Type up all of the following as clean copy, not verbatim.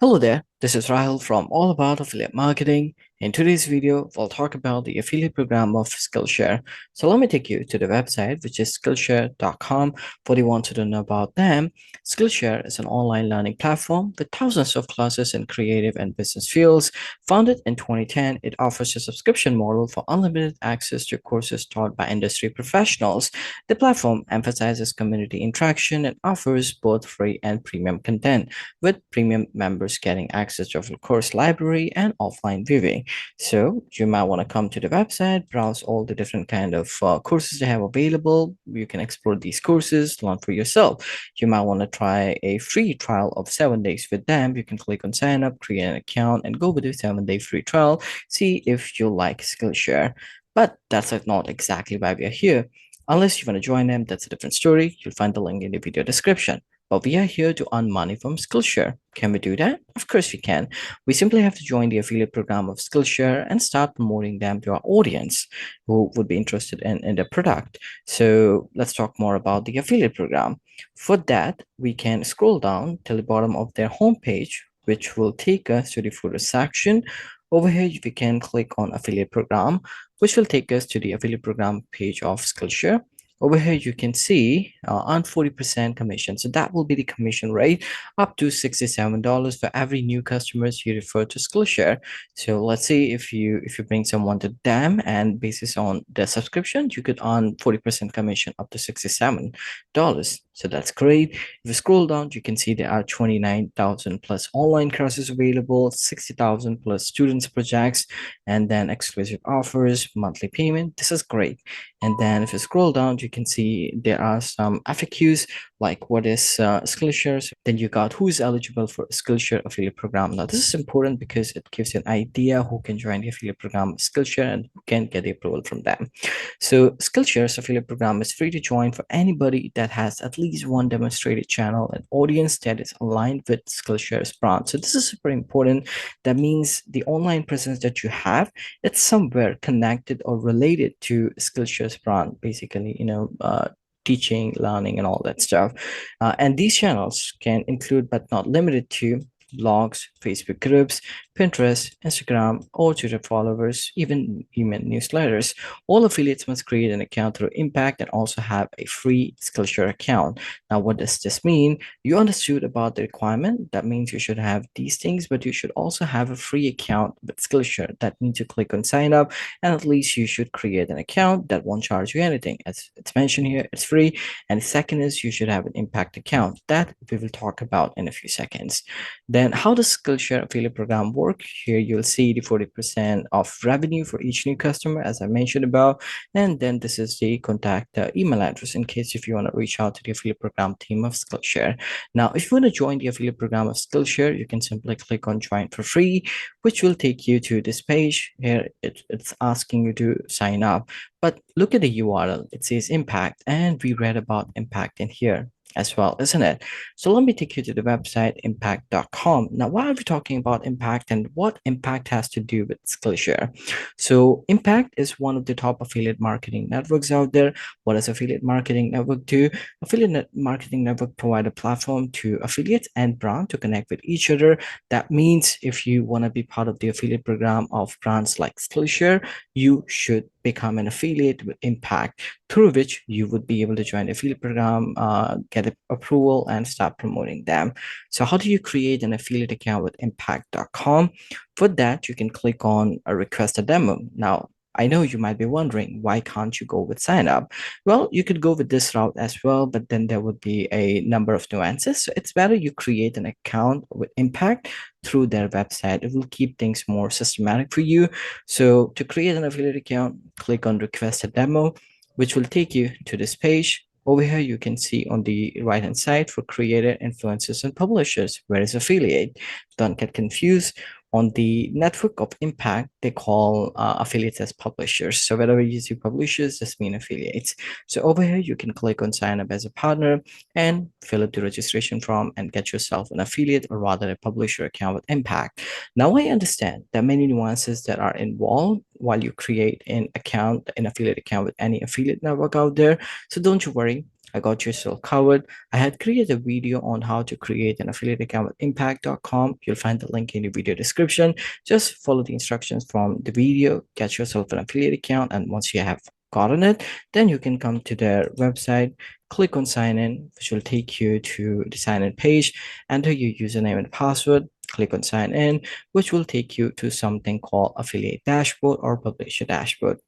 Hello there, this is Rahul from All About Affiliate Marketing. In today's video, we'll talk about the affiliate program of Skillshare. So let me take you to the website, which is Skillshare.com. What you want to know about them? Skillshare is an online learning platform with thousands of classes in creative and business fields. Founded in 2010, it offers a subscription model for unlimited access to courses taught by industry professionals. The platform emphasizes community interaction and offers both free and premium content, with premium members getting access to a full course library and offline viewing. So you might want to come to the website, browse all the different kind of courses they have available. You can explore these courses, learn for yourself. You might want to try a free trial of 7 days with them. You can click on sign up, create an account, and go with the 7 day free trial. See if you like Skillshare. But that's not exactly why we are here. Unless you want to join them, that's a different story. You'll find the link in the video description. But we are here to earn money from Skillshare. Can we do that? Of course we can. We simply have to join the affiliate program of Skillshare and start promoting them to our audience who would be interested in the product. So let's talk more about the affiliate program. For that, we can scroll down till the bottom of their homepage, which will take us to the footer section. Over here, we can click on affiliate program, which will take us to the affiliate program page of Skillshare. Over here, you can see on 40% commission. So that will be the commission rate up to $67 for every new customers you refer to Skillshare. So let's say if you bring someone to them and basis on their subscription, you could earn 40% commission up to $67. So that's great. If you scroll down, you can see there are 29,000 plus online courses available, 60,000 plus students projects, and then exclusive offers, monthly payment. This is great. And then if you scroll down, you can see there are some FAQs like what is Skillshare. Then you got who is eligible for Skillshare affiliate program. Now this is important because it gives you an idea who can join the affiliate program Skillshare and who can get the approval from them. So Skillshare's affiliate program is free to join for anybody that has at least one demonstrated channel and audience that is aligned with Skillshare's brand. So this is super important. That means the online presence that you have, it's somewhere connected or related to Skillshare's brand, basically, teaching, learning, and all that stuff. And these channels can include, but not limited to, blogs, Facebook groups, Pinterest, Instagram, or Twitter followers, even email newsletters. All affiliates must create an account through Impact and also have a free Skillshare account. Now, what does this mean? You understood about the requirement. That means you should have these things, but you should also have a free account with Skillshare. That means you click on sign up, and at least you should create an account that won't charge you anything. As it's mentioned here, it's free. And the second is you should have an Impact account. That we will talk about in a few seconds. Then how does Skillshare affiliate program work? Here you'll see the 40% of revenue for each new customer, as I mentioned above. And then this is the contact email address in case if you want to reach out to the affiliate program team of Skillshare. Now, if you want to join the affiliate program of Skillshare, you can simply click on join for free, which will take you to this page. Here it's asking you to sign up. But look at the URL. It says Impact, and we read about Impact in here as well, isn't it? So let me take you to the website impact.com. Now, why are we talking about Impact and what Impact has to do with Skillshare? So Impact is one of the top affiliate marketing networks out there. What does affiliate marketing network do? Marketing network provide a platform to affiliates and brand to connect with each other. That means if you want to be part of the affiliate program of brands like Skillshare, you should become an affiliate with Impact, through which you would be able to join the affiliate program, get approval, and start promoting them. So how do you create an affiliate account with impact.com? For that, you can click on a request a demo. Now, I know you might be wondering, why can't you go with sign up? Well, you could go with this route as well, but then there would be a number of nuances. So it's better you create an account with Impact through their website. It will keep things more systematic for you. So to create an affiliate account, click on request a demo, which will take you to this page. Over here, you can see on the right hand side for creator, influencers, and publishers, where is affiliate. Don't get confused. On the network of Impact, they call affiliates as publishers. So whenever you see publishers, this means affiliates. So over here, you can click on sign up as a partner and fill up the registration form and get yourself an affiliate, or rather a publisher account with Impact. Now, I understand there are many nuances that are involved while you create an affiliate account with any affiliate network out there. So don't you worry. I got yourself covered. I had created a video on how to create an affiliate account with impact.com. You'll find the link in the video description. Just follow the instructions from the video, get yourself an affiliate account, and once you have gotten it, then you can come to their website, click on sign in, which will take you to the sign in page, enter your username and password, click on sign in, which will take you to something called affiliate dashboard or publisher dashboard.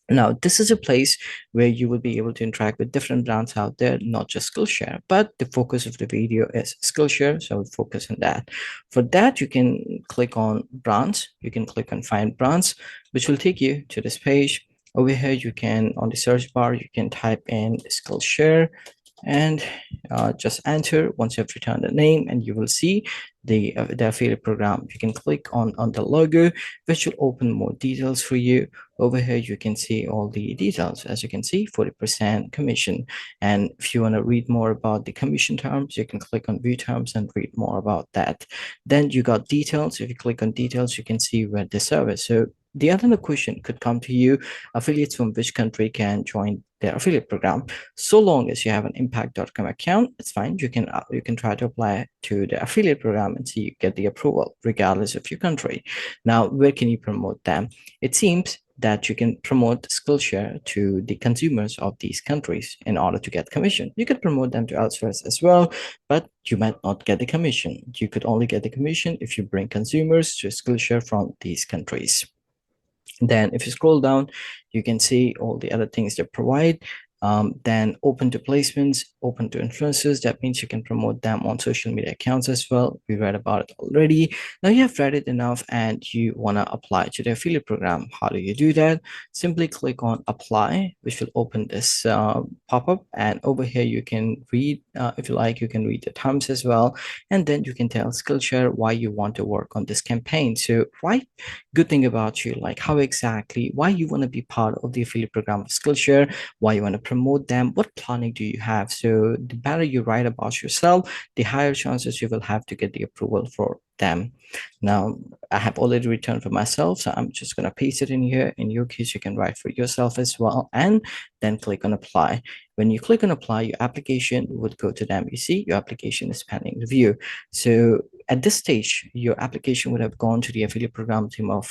Now, this is a place where you will be able to interact with different brands out there, not just Skillshare, but the focus of the video is Skillshare, so I will focus on that. For that, you can click on brands, you can click on find brands, which will take you to this page. Over here, you can, on the search bar, you can type in Skillshare and just enter. Once you have returned the name, and you will see the affiliate program. You can click on the logo, which will open more details for you. Over here, you can see all the details. As you can see, 40% commission. And if you want to read more about the commission terms, you can click on view terms and read more about that. Then you got details. If you click on details, you can see where the service. So the other question could come to you, affiliates from which country can join their affiliate program. So long as you have an impact.com account, it's fine. You can try to apply to the affiliate program and see you get the approval regardless of your country. Now, where can you promote them? It seems that you can promote Skillshare to the consumers of these countries in order to get commission. You could promote them to elsewhere as well, but you might not get the commission. You could only get the commission if you bring consumers to Skillshare from these countries. Then if you scroll down, you can see all the other things they provide. Then open to placements, open to influencers. That means you can promote them on social media accounts as well. We read about it already. Now you have read it enough and you want to apply to the affiliate program. How do you do that? Simply click on apply, which will open this pop-up. And over here, you can read, if you like, you can read the terms as well. And then you can tell Skillshare why you want to work on this campaign. So write good thing about you, like how exactly, why you want to be part of the affiliate program of Skillshare, why you want to promote them, what planning do you have. So the better you write about yourself, the higher chances you will have to get the approval for them. Now, I have already returned for myself, so I'm just going to paste it in here. In your case, you can write for yourself as well, and then click on apply. When you click on apply, your application would go to them. You see, your application is pending review. So at this stage, your application would have gone to the affiliate program team of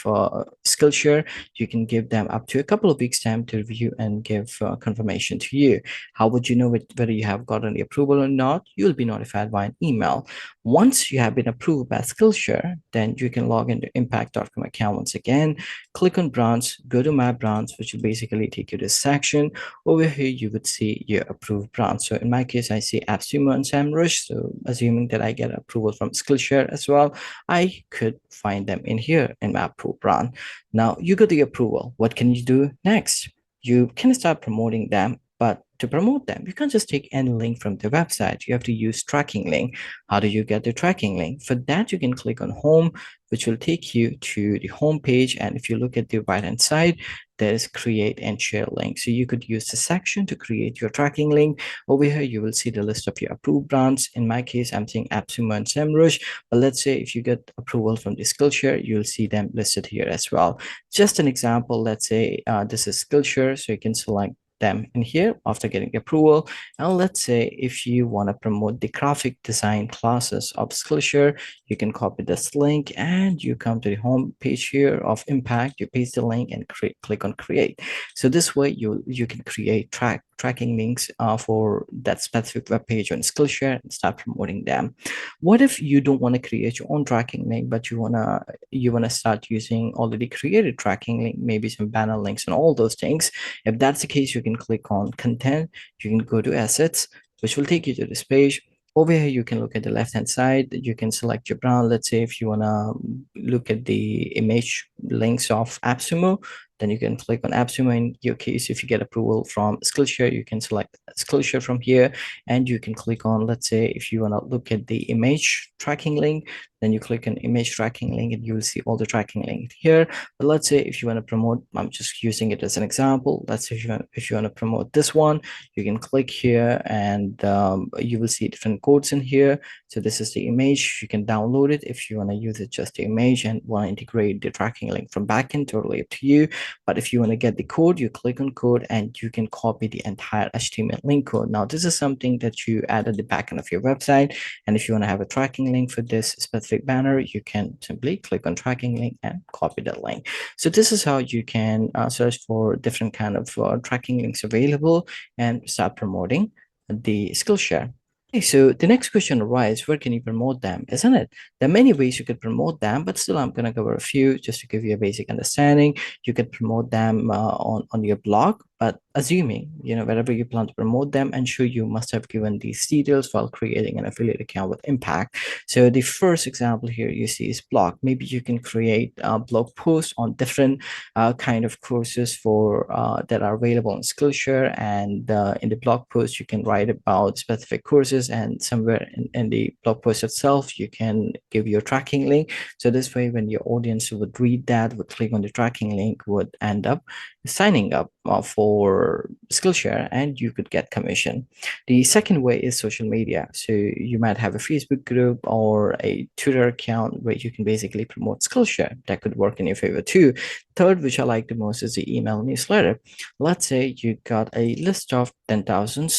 Skillshare. You can give them up to a couple of weeks time to review and give confirmation to you. How would you know whether you have gotten the approval or not? You'll be notified by an email. Once you have been approved by Skillshare, then you can log into impact.com account once again, click on brands, go to my brands, which will basically take you to this section. Over here, you would see your approved brands. So in my case, I see AppSumo and SEMrush. So assuming that I get approval from Skillshare as well, I could find them in here in my approved brand. Now you got the approval. What can you do next? You can start promoting them, but to promote them, you can't just take any link from the website. You have to use tracking link. How do you get the tracking link? For that, you can click on home, which will take you to the home page. And if you look at the right hand side, there's create and share link. So you could use the section to create your tracking link. Over here, you will see the list of your approved brands. In my case, I'm seeing AppSumo and SEMrush. But let's say if you get approval from the Skillshare, you'll see them listed here as well. Just an example, let's say this is Skillshare. So you can select them in here after getting approval. And let's say if you want to promote the graphic design classes of Skillshare, you can copy this link and you come to the home page here of Impact. You paste the link and click on create. So this way you can create tracking links for that specific web page on Skillshare and start promoting them. What if you don't want to create your own tracking link, but you wanna start using already created tracking link, maybe some banner links and all those things? If that's the case, you can click on content, you can go to assets, which will take you to this page. Over here, you can look at the left-hand side. You can select your brand. Let's say if you want to look at the image links of AppSumo, then you can click on AppSumo. In your case, if you get approval from Skillshare, you can select Skillshare from here, and you can click on, let's say, if you want to look at the image tracking link, then you click on image tracking link and you will see all the tracking link here. But let's say if you want to promote, I'm just using it as an example. Let's say if you want to promote this one, you can click here and you will see different codes in here. So this is the image. You can download it if you want to use it just the image. image and want to integrate the tracking link from backend, totally up to you. But if you want to get the code, you click on code and you can copy the entire HTML link code. Now, this is something that you add at the backend of your website. And if you want to have a tracking link for this specific banner, you can simply click on tracking link and copy that link. So this is how you can search for different kind of tracking links available and start promoting the Skillshare. Okay, so the next question arises, where can you promote them, isn't it? There are many ways you could promote them, but still I'm going to cover a few just to give you a basic understanding. You could promote them on your blog, but assuming, wherever you plan to promote them, ensure you must have given these details while creating an affiliate account with impact. So the first example here you see is blog. Maybe you can create a blog posts on different kind of courses that are available on Skillshare, and in the blog post you can write about specific courses, and somewhere in the blog post itself you can give your tracking link. So this way, when your audience would read that, would click on the tracking link, would end up signing up for Skillshare, and you could get commission. The second way is social media. So you might have a Facebook group or a Twitter account where you can basically promote Skillshare. That could work in your favor too. Third, which I like the most, is the email newsletter. Let's say you got a list of 10,000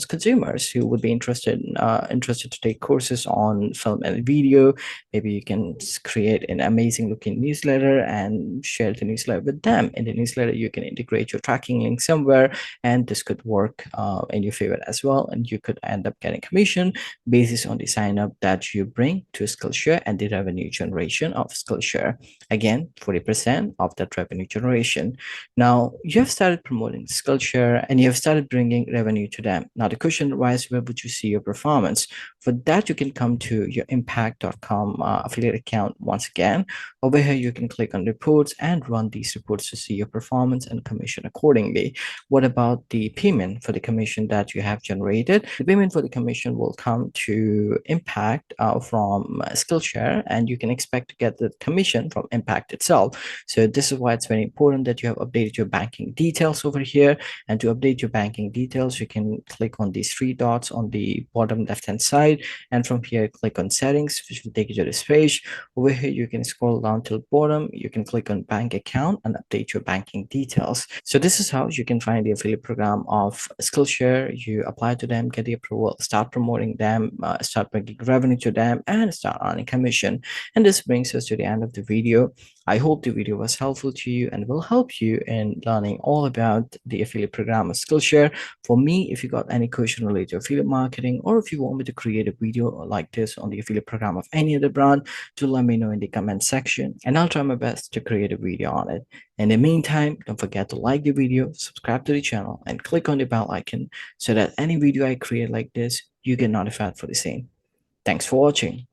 consumers who would be interested to take courses on film and video. Maybe you can create an amazing looking newsletter and share the newsletter with them. In the newsletter, you can integrate your tracking link somewhere, and this could work in your favor as well. And you could end up getting commission basis on the sign up that you bring to Skillshare and the revenue generation of Skillshare. Again, 40% of that revenue generation. Now, you have started promoting Skillshare and you have started bringing revenue to them. Now, the question arises, where would you see your performance? For that, you can come to your impact.com affiliate account once again. Over here, you can click on reports and run these reports to see your performance and commission accordingly. What about the payment for the commission that you have generated? The payment for the commission will come to Impact from Skillshare, and you can expect to get the commission from Impact itself. So this is why it's very important that you have updated your banking details over here. And to update your banking details, you can click on these three dots on the bottom left hand side, and from here click on settings, which will take you to this page. Over here you can scroll down till bottom, you can click on bank account and update your banking details. So this is how you can find the affiliate program of Skillshare. You apply to them, get the approval, start promoting them, start bringing revenue to them, and start earning commission. And this brings us to the end of the video. I hope the video was helpful to you and will help you in learning all about the affiliate program of Skillshare. For me, if you got any question related to affiliate marketing, or if you want me to create a video like this on the affiliate program of any other brand, do let me know in the comment section and I'll try my best to create a video on it. In the meantime, don't forget to like the video, subscribe to the channel, and click on the bell icon so that any video I create like this, you get notified for the same. Thanks for watching.